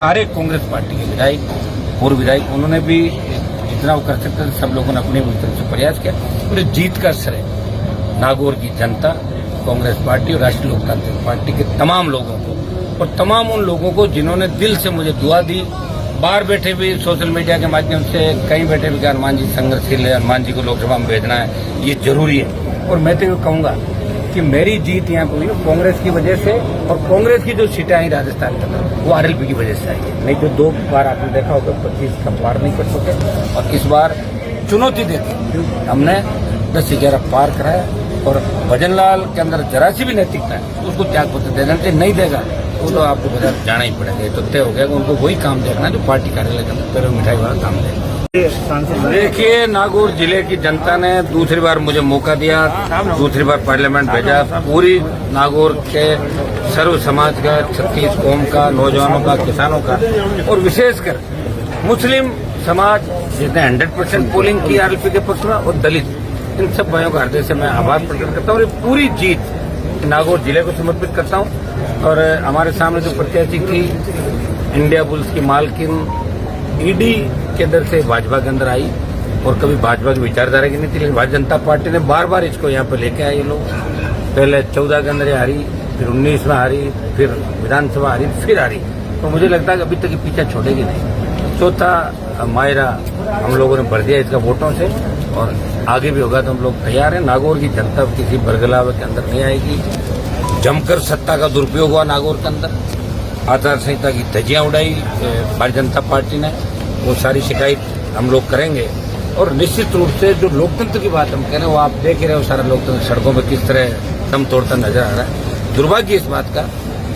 सारे कांग्रेस पार्टी के विधायक पूर्व विधायक उन्होंने भी जितना वो कर सकते थे सब लोगों ने अपने तरफ से प्रयास किया। पूरे जीत का श्रेय नागौर की जनता, कांग्रेस पार्टी और राष्ट्रीय लोकतांत्रिक पार्टी के तमाम लोगों को और तमाम उन लोगों को जिन्होंने दिल से मुझे दुआ दी। बाहर बैठे भी सोशल मीडिया के माध्यम से कहीं बैठे भी हनुमान जी संघर्षशील है, हनुमान जी को लोकसभा में भेजना है, ये जरूरी है। और मैं तो कहूँगा कि मेरी जीत यहाँ पर हुई कांग्रेस की वजह से, और कांग्रेस की जो सीटें आई राजस्थान के अंदर वो आरएलपी की वजह से आई है। नहीं तो 2 बार आपने देखा होगा 25 का पार नहीं कर सके, और इस बार चुनौती देती हमने 10-11 पार कराया। और भजन लाल के अंदर जरा सी भी नैतिकता है उसको त्याग पत्र देना चाहिए, नहीं देगा वो तो आपको बाजार जाना ही पड़ेगा। ये तो तय हो गया कि उनको वही काम देखना जो पार्टी कार्यालय के अंदर पेड़ मिठाई वाला काम देगा। देखिए, नागौर जिले की जनता ने दूसरी बार मुझे मौका दिया, दूसरी बार पार्लियामेंट भेजा। पूरी नागौर के सर्व समाज का, 36 कौम का, नौजवानों का, किसानों का और विशेषकर मुस्लिम समाज जिसने 100% पोलिंग की आरएलपी के पक्ष में, और दलित, इन सब भाइयों का हृदय से मैं आभार प्रकट करता हूँ। और ये पूरी जीत नागौर जिले को समर्पित करता हूँ। और हमारे सामने जो प्रत्याशी थी इंडिया बुल्स की मालकिन, ईडी के अंदर से भाजपा के अंदर आई, और कभी भाजपा की विचारधारा की नहीं थी, लेकिन भारतीय जनता पार्टी ने बार बार इसको यहाँ पर लेके आए। ये लोग पहले 14 के अंदर हारी, फिर 19 में हारी, फिर विधानसभा हारी, फिर हारी। तो मुझे लगता है कि अभी तक ये पीछा छोड़ेगी नहीं। चौथा मायरा हम लोगों ने भर दिया इसका वोटों से, और आगे भी होगा तो हम लोग तैयार हैं। नागौर की जनता किसी बरगलावे के अंदर नहीं आएगी। जमकर सत्ता का दुरुपयोग हुआ नागौर के अंदर, आचार संहिता की धज्जियां उड़ाई भारतीय जनता पार्टी ने, वो सारी शिकायत हम लोग करेंगे। और निश्चित रूप से जो लोकतंत्र की बात हम कह रहे हैं वो आप देख रहे हो, सारा लोकतंत्र सड़कों पर किस तरह दम तोड़ता नजर आ रहा है। दुर्भाग्य इस बात का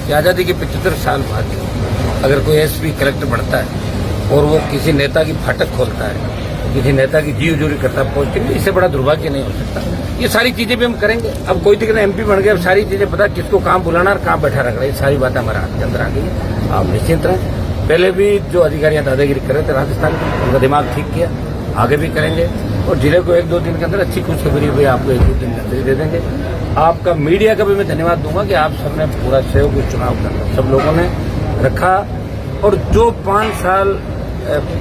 कि आजादी के 75 साल बाद अगर कोई एसपी कलेक्टर बनता है और वो किसी नेता की फाटक खोलता है, किसी नेता की जीव चोरी करता पहुंचती, इससे बड़ा दुर्भाग्य नहीं हो सकता। ये सारी चीजें भी हम करेंगे। अब कोई दिक्कत एमपी बन गया, अब सारी चीजें पता किसको कहाँ बुलाना और कहाँ बैठा रखना, ये सारी बातें हमारे हाथ के अंदर आ गई है। आप निश्चिंत रहें। पहले भी जो अधिकारी दादागिरी कर रहे थे राजस्थान में, उनका दिमाग ठीक किया, आगे भी करेंगे। और जिले को 1-2 दिन के अंदर अच्छी खुशखबरी हुई, आपको 1-2 दिन के अंदर दे देंगे। आपका मीडिया का भी मैं धन्यवाद दूंगा कि आप सबने पूरा सहयोग चुनाव का सब लोगों ने रखा। और जो 5 साल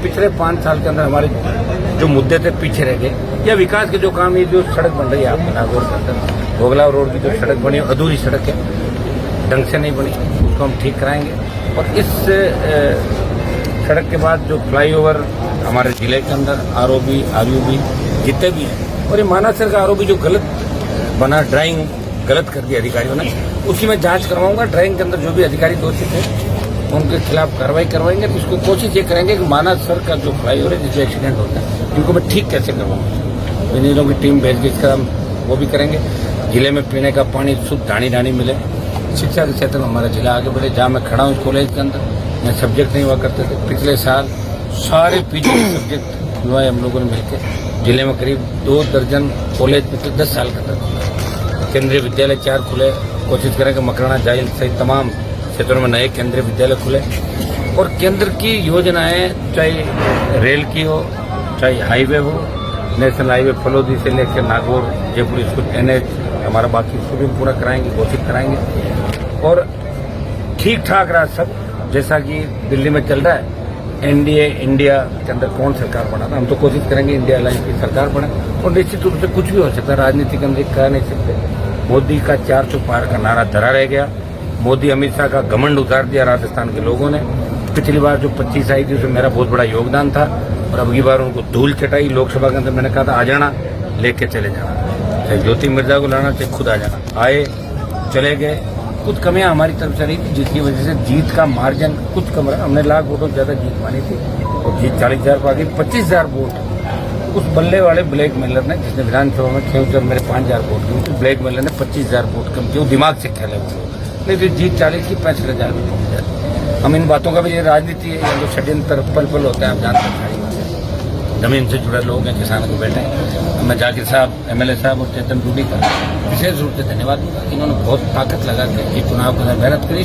पिछले 5 साल के अंदर हमारे जो मुद्दे थे पीछे रह गए, या विकास के जो काम, ये जो सड़क बन रही है आपके नागौर के अंदर, भोगलाव रोड की जो सड़क बनी, अधूरी सड़क है, ढंग से नहीं बनी, उसको हम ठीक कराएंगे। और इस सड़क के बाद जो फ्लाईओवर हमारे जिले के अंदर आरओबी, आरयूबी जितने भी हैं, और ये मानासर का आरओबी जो गलत बना, ड्राइंग गलत कर दी अधिकारियों ने, उसी में जांच करवाऊंगा। ड्राइंग के अंदर जो भी अधिकारी दोषी थे उनके खिलाफ कार्रवाई करवाएंगे। तो इसको कोशिश ये करेंगे कि मानासर का जो फ्लाईओवर है जिससे एक्सीडेंट होता है, इनको मैं ठीक कैसे करवाऊंगा। इंजीनियरों की टीम भेज के इसका वो भी करेंगे। जिले में पीने का पानी शुद्ध ढाणी मिले। शिक्षा के क्षेत्र में हमारा जिला आगे बढ़े। जहाँ मैं खड़ा हूँ कॉलेज के अंदर, मैं सब्जेक्ट नहीं हुआ करते थे, पिछले साल सारे पीजी सब्जेक्ट हुआ हम लोगों ने मिलकर जिले में करीब 2 दर्जन कॉलेज पिछले 10 साल का था। केंद्रीय विद्यालय 4 खुले। कोशिश करेंगे मकराना, जाइल सहित तमाम क्षेत्रों में नए केंद्रीय विद्यालय खुले। और केंद्र की योजनाएं, चाहे रेल की हो, चाहे हाईवे हो, नेशनल हाईवे फलोदी से लेकर नागौर जयपुर स्कूल NH हमारा, बाकी इसको भी पूरा कराएंगे, घोषित कराएंगे। और ठीक ठाक रहा सब, जैसा कि दिल्ली में चल रहा है। एनडीए इंडिया के अंदर कौन सरकार बनाना, हम तो कोशिश करेंगे इंडिया अलायंस की सरकार बने। और निश्चित रूप से कुछ भी हो सकता है, राजनीति के अंदर कह नहीं सकते। मोदी का 400 पार का नारा धरा रह गया। मोदी अमित शाह का घमंड उतार दिया राजस्थान के लोगों ने। पिछली बार जो 25 आई थी उसमें मेरा बहुत बड़ा योगदान था, और अब की बार उनको धूल चटाई। लोकसभा के अंदर मैंने कहा था आ जाना, लेके चले जाना, चाहे ज्योति मिर्जा को लाना, चाहे खुद आ जाना। आए, चले गए। कुछ कमियां हमारी तरफ से रही थी जिसकी वजह से जीत का मार्जिन कुछ कम रहा। हमने लाख वोटों से ज्यादा जीत मानी थी, और जीत 40,000 पर आ गई। 25,000 वोट उस बल्ले वाले ब्लैक मेलर ने, जिसने विधानसभा में खेल मेरे 5,000 वोट किए, तो ब्लैक मेलर ने 25,000 वोट कम किए। दिमाग से खेले वो, नहीं तो जीत 40 की 65,000 में पहुंच जाती। हम इन बातों का भी, ये राजनीति है, जो षड्यंत्र पल होता है, आप जानते हैं। जमीन से जुड़े लोग हैं, किसानों को बैठे हैं। मैं जाकिर साहब, MLA साहब और चेतन टूडी का विशेष रूप से धन्यवाद दूंगा। इन्होंने बहुत ताकत लगा के चुनाव के अंदर मेहनत करी।